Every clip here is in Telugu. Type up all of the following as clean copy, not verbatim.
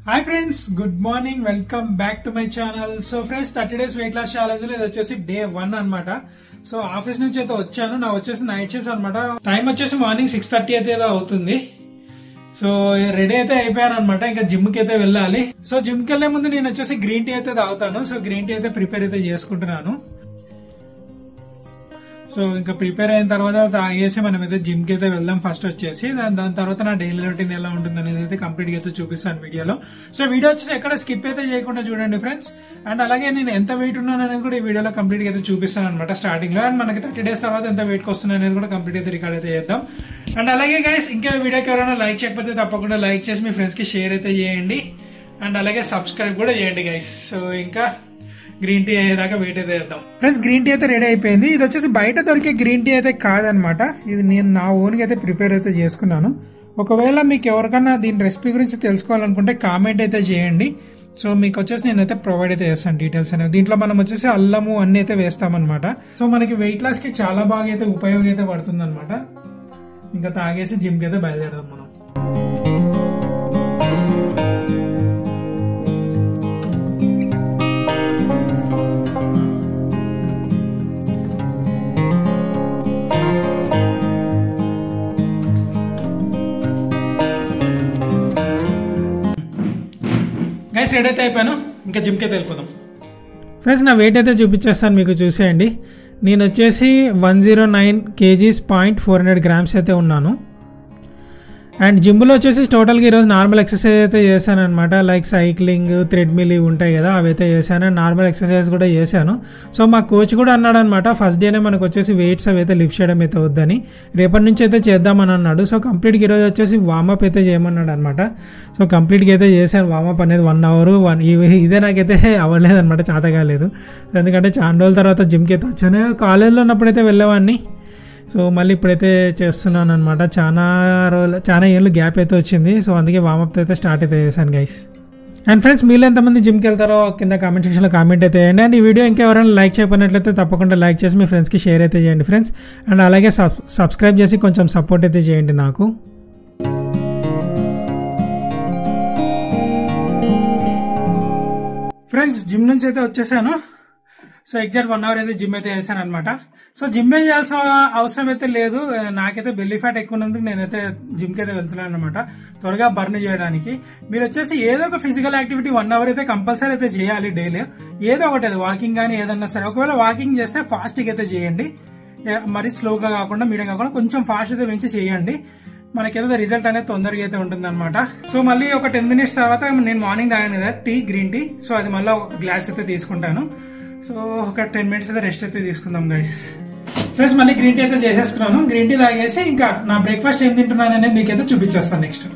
Hi friends, good morning, welcome back to my channel. So friends, 30 days weight loss challenge లో ఇది వచ్చేసి డే 1 అనమాట. సో ఆఫీస్ నుంచి అయితే వచ్చాను. నా వచ్చేసి నైట్ షిఫ్ట్స్ అనమాట. టైం వచ్చేసి మార్నింగ్ 6:30 అయితే ఏదో అవుతుంది. సో రెడీ అయితే అయిపోయాను అనమాట. ఇంకా జిమ్ కి అయితే వెళ్ళాలి. సో జిమ్ కి వెళ్లే ముందు నేను వచ్చేసి గ్రీన్ టీ అయితే తాగుతాను. సో గ్రీన్ టీ అయితే ప్రిపేర్ అయితే చేసుకుంటున్నాను. సో ఇంకా ప్రిపేర్ అయిన తర్వాత తాగేసి మనం అయితే జిమ్ కి అయితే వెళ్దాం. ఫస్ట్ వచ్చేసి దాని తర్వాత నా డైలీ రొటీన్ ఎలా ఉంటుంది అనేది అయితే కంప్లీట్ గా అయితే చూపిస్తాను వీడియోలో. సో వీడియో వచ్చేసి ఎక్కడ స్కిప్ అయితే చేయకుండా చూడండి ఫ్రెండ్స్. అండ్ అలాగే నేను ఎంత వెయిట్ ఉన్నాను అనేది కూడా ఈ వీడియోలో కంప్లీట్ గా అయితే చూపిస్తాను అనమాట స్టార్టింగ్ లో. అండ్ మనకి 30 days తర్వాత ఎంత వెయిట్ వస్తుంది అనేది కూడా కంప్లీట్ అయితే రికార్డ్ అయితే చేద్దాం. అండ్ అలాగే గైస్, ఇంకా వీడియోకి ఎవరైనా లైక్ చేయకపోతే తప్పకుండా లైక్ చేసి మీ ఫ్రెండ్స్ కి షేర్ అయితే చేయండి. అండ్ అలాగే సబ్స్క్రైబ్ కూడా చేయండి గైస్. సో ఇంకా గ్రీన్ టీ అయ్యేదాకా వెయిట్ అయితే చేద్దాం. ఫ్రెండ్స్, గ్రీన్ టీ అయితే రెడీ అయిపోయింది. ఇది వచ్చేసి బయట దొరికే గ్రీన్ టీ అయితే కాదనమాట. ఇది నేను నా ఓన్ గా అయితే ప్రిపేర్ అయితే చేసుకున్నాను. ఒకవేళ మీకు ఎవరికన్నా దీని రెసిపీ గురించి తెలుసుకోవాలనుకుంటే కామెంట్ అయితే చేయండి. సో మీకు వచ్చేసి నేనైతే ప్రొవైడ్ అయితే చేస్తాను డీటెయిల్స్ అనేవి. దీంట్లో మనం వచ్చేసి అల్లము అన్ని అయితే వేస్తామన్నమాట. సో మనకి వెయిట్ లాస్ కి చాలా బాగా అయితే ఉపయోగం అయితే పడుతుంది అనమాట. ఇంకా తాగేసి జిమ్ కి అయితే బయలుదేరదాం మనం. గైస్, రెడీ అయితే అయిపోయాను. ఇంకా జిమ్కి అయితే వెళ్ళిపోదాం. ఫ్రెండ్స్, నా వెయిట్ అయితే చూపించేస్తాను మీకు, చూసేయండి. నేను వచ్చేసి 109 kgs 400 grams అయితే ఉన్నాను. అండ్ జిమ్లో వచ్చేసి టోటల్గా ఈరోజు నార్మల్ ఎక్సర్సైజ్ అయితే చేశాను అనమాట. లైక్ సైక్లింగ్, థ్రెడ్మిల్ ఇవి ఉంటాయి కదా, అవి అయితే చేశాను. నార్మల్ ఎక్సర్సైజ్ కూడా చేశాను. సో మా కోచ్ కూడా అన్నాడు అనమాట, ఫస్ట్ డేనే మనకు వచ్చేసి వెయిట్స్ అవి అయితే లిఫ్ట్ చేయడం అయితే వద్దని, రేపటి నుంచి అయితే చేద్దామని అన్నాడు. సో కంప్లీట్గా ఈరోజు వచ్చేసి వార్మప్ అయితే చేయమన్నాడు అనమాట. సో కంప్లీట్గా అయితే చేశాను వార్మప్ అనేది 1 hour. ఇదే నాకైతే అవ్వలేదు అనమాట, చేత కాలేదు. సో ఎందుకంటే చాలా రోజుల తర్వాత జిమ్కి అయితే వచ్చాను. కాలేజ్లో ఉన్నప్పుడైతే వెళ్ళేవాడిని. సో మళ్ళీ ఇప్పుడైతే చేస్తున్నాను అనమాట. చాలా ఏళ్ళు గ్యాప్ అయితే వచ్చింది. సో అందుకే వార్మప్ అయితే స్టార్ట్ అయితే చేశాను గైస్. అండ్ ఫ్రెండ్స్, మీరు ఎంతమంది జిమ్కి వెళ్తారో కింద కామెంట్ సెక్షన్లో కామెంట్ అయితే చేయండి. అండ్ ఈ వీడియో ఇంకా ఎవరైనా లైక్ చేయకపోయినట్లయితే తప్పకుండా లైక్ చేసి మీ ఫ్రెండ్స్కి షేర్ అయితే చేయండి ఫ్రెండ్స్. అండ్ అలాగే సబ్స్క్రైబ్ చేసి కొంచెం సపోర్ట్ అయితే చేయండి నాకు. ఫ్రెండ్స్, జిమ్ నుంచి అయితే వచ్చేసాను. సో ఎగ్జాక్ట్ 1 hour అయితే జిమ్ అయితే చేశాను అనమాట. సో జిమ్ చేయాల్సిన అవసరం అయితే లేదు. నాకైతే బెల్లీ ఫ్యాట్ ఎక్కువ ఉన్నందుకు నేనైతే జిమ్కి అయితే వెళ్తున్నాను అనమాట, త్వరగా బర్న్ చేయడానికి. మీరు వచ్చేసి ఏదో ఒక ఫిజికల్ యాక్టివిటీ 1 hour అయితే కంపల్సరీ అయితే చేయాలి డైలీ. ఏదో ఒకటి, అది వాకింగ్ కానీ ఏదన్నా సరే. ఒకవేళ వాకింగ్ చేస్తే ఫాస్ట్గా అయితే చేయండి, మరి స్లోగా కాకుండా మీడియం కాకుండా కొంచెం ఫాస్ట్ అయితే పెంచి చేయండి. మనకేదో రిజల్ట్ అనేది తొందరగా అయితే ఉంటుంది అనమాట. సో మళ్ళీ ఒక 10 minutes తర్వాత నేను మార్నింగ్ తాగాను కదా టీ, గ్రీన్ టీ. సో అది మళ్ళీ ఒక గ్లాస్ అయితే తీసుకుంటాను. సో ఒక 10 minutes అయితే రెస్ట్ అయితే తీసుకుందాం గైస్. ఫ్రెండ్స్, మళ్ళీ గ్రీన్ టీ అయితే చేసేసుకున్నాను. గ్రీన్ టీ తాగేసి ఇంకా నా బ్రేక్ఫాస్ట్ ఏం తింటున్నాను అనేది మీకు అయితే చూపించేస్తాను నెక్స్ట్.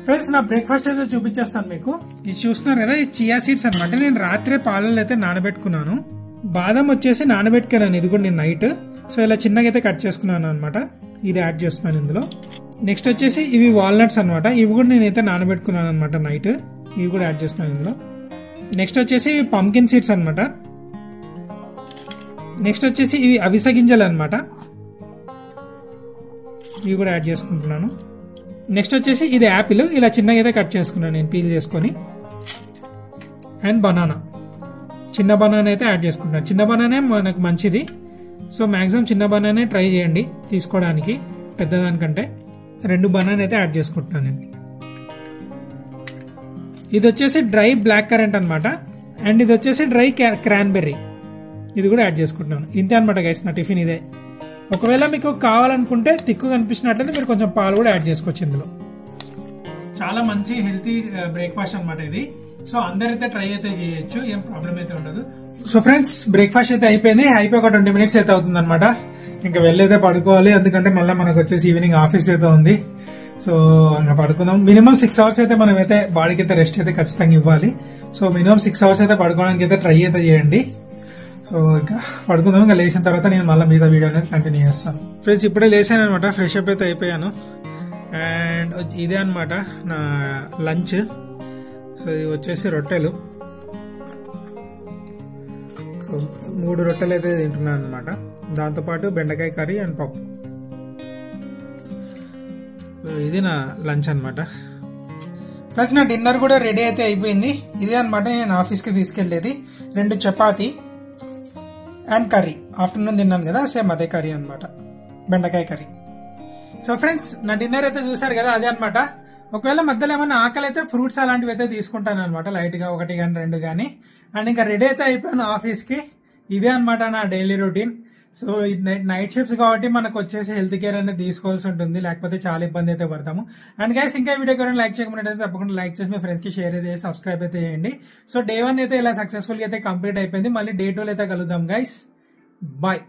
ఫ్రెండ్స్, నా బ్రేక్ఫాస్ట్ అయితే చూపించేస్తాను మీకు. ఇది చూస్తున్నారు కదా, ఈ చియా సీడ్స్ అనమాట. నేను రాత్రే పాలల్లో అయితే నానబెట్టుకున్నాను. బాదం వచ్చేసి నానబెట్టుకున్నాను, ఇది కూడా నేను నైట్. సో ఇలా చిన్నగా అయితే కట్ చేసుకున్నాను అనమాట. ఇది యాడ్ చేస్తున్నాను ఇందులో. నెక్స్ట్ వచ్చేసి ఇవి వాల్నట్స్ అనమాట. ఇవి కూడా నేనైతే నానబెట్టుకున్నాను అనమాట నైట్. ఇవి కూడా యాడ్ చేస్తున్నాను ఇందులో. నెక్స్ట్ వచ్చేసి పంకిన్ సీడ్స్ అనమాట. నెక్స్ట్ వచ్చేసి ఇవి అవిసె గింజలు అనమాట. ఇవి కూడా యాడ్ చేసుకుంటున్నాను. నెక్స్ట్ వచ్చేసి ఇది యాపిల్, ఇలా చిన్నగా అయితే కట్ చేసుకున్నాను నేను పీల్ చేసుకొని. అండ్ బనానా, చిన్న బనానా అయితే యాడ్ చేసుకుంటున్నాను. చిన్న బనానే మనకు మంచిది. సో మ్యాక్సిమం చిన్న బనానే ట్రై చేయండి తీసుకోవడానికి, పెద్దదానికంటే. 2 బనానా అయితే యాడ్ చేసుకుంటున్నాను నేను. ఇది వచ్చేసి డ్రై బ్లాక్ కరెంట్ అనమాట. అండ్ ఇది వచ్చేసి డ్రై క్రాన్బెర్రీ, ఇది కూడా యాడ్ చేసుకుంటున్నాను. ఇంతే అనమాట గైస్, నా టిఫిన్ ఇదే. ఒకవేళ మీకు కావాలనుకుంటే తిక్కుగా అనిపించినట్లయితే మీరు కొంచెం పాలు కూడా యాడ్ చేసుకోవచ్చు ఇందులో. చాలా మంచి హెల్తీ బ్రేక్ఫాస్ట్ అనమాట ఇది. సో అందరైతే ట్రై అయితే చేయొచ్చు, ఏం ప్రాబ్లం అయితే ఉండదు. సో ఫ్రెండ్స్, బ్రేక్ఫాస్ట్ అయితే అయిపోయింది. అయిపోయి ఒక 20 minutes అయితే అవుతుంది అనమాట. ఇంకా వెళ్ళైతే పడుకోవాలి, ఎందుకంటే మళ్ళీ మనకు వచ్చేసి ఈవినింగ్ ఆఫీస్ అయితే ఉంది. సో ఇంకా పడుకుందాం. మినిమం 6 hours అయితే మనం అయితే బాడీకి అయితే రెస్ట్ అయితే ఖచ్చితంగా ఇవ్వాలి. సో మినిమం 6 hours అయితే పడుకోవడానికి అయితే ట్రై అయితే చేయండి. సో ఇంకా పడుకుందాం. ఇంకా లేచిన తర్వాత నేను మళ్ళీ మీద వీడియో అనేది కంటిన్యూ చేస్తాను. ఫ్రెండ్స్, ఇప్పుడే లేచాను అనమాట, ఫ్రెష్ అప్ అయితే అయిపోయాను. అండ్ ఇదే అనమాట నా లంచ్. సో ఇది వచ్చేసి రొట్టెలు. సో 3 రొట్టెలు అయితే తింటున్నాను అనమాట. దాంతోపాటు బెండకాయ కర్రీ అండ్ పప్పు. ఇది నా లంచ్ అనమాట. ప్లస్ నా డిన్నర్ కూడా రెడీ అయితే అయిపోయింది. ఇదే అనమాట నేను ఆఫీస్కి తీసుకెళ్లేది. 2 చపాతీ అండ్ కర్రీ. ఆఫ్టర్నూన్ తిన్నాను కదా, సేమ్ అదే కర్రీ అనమాట, బెండకాయ కర్రీ. సో ఫ్రెండ్స్, నా డిన్నర్ అయితే చూసారు కదా, అదే అనమాట. ఒకవేళ మధ్యలో ఏమైనా ఆకలి అయితే ఫ్రూట్స్ అలాంటివి అయితే తీసుకుంటాను అనమాట, లైట్ గా 1 కానీ 2 కానీ. అండ్ ఇంకా రెడీ అయితే అయిపోయాను ఆఫీస్ కి. ఇదే అనమాట నా daily routine. So night shifts కాబట్టి మనకు వచ్చేసి హెల్త్ కేర్ అనేది తీసుకోవాల్సి ఉంటుంది, లేకపోతే చాలా ఇబ్బంది అయితే పడతాము. అండ్ గైస్, ఇంకా వీడియో ఎవరైనా లైక్ చేయకుండా తప్పకుండా లైక్ చేసి మీ ఫ్రెండ్స్ కి షేర్ అయితే సబ్స్క్రైబ్ అయితే చేయండి. సో డే 1 అయితే ఇలా సక్సెస్ఫుల్ గా అయితే కంప్లీట్ అయిపోయింది. మళ్ళీ డే 2 అయితే కలుద్దాం గైస్. బాయ్.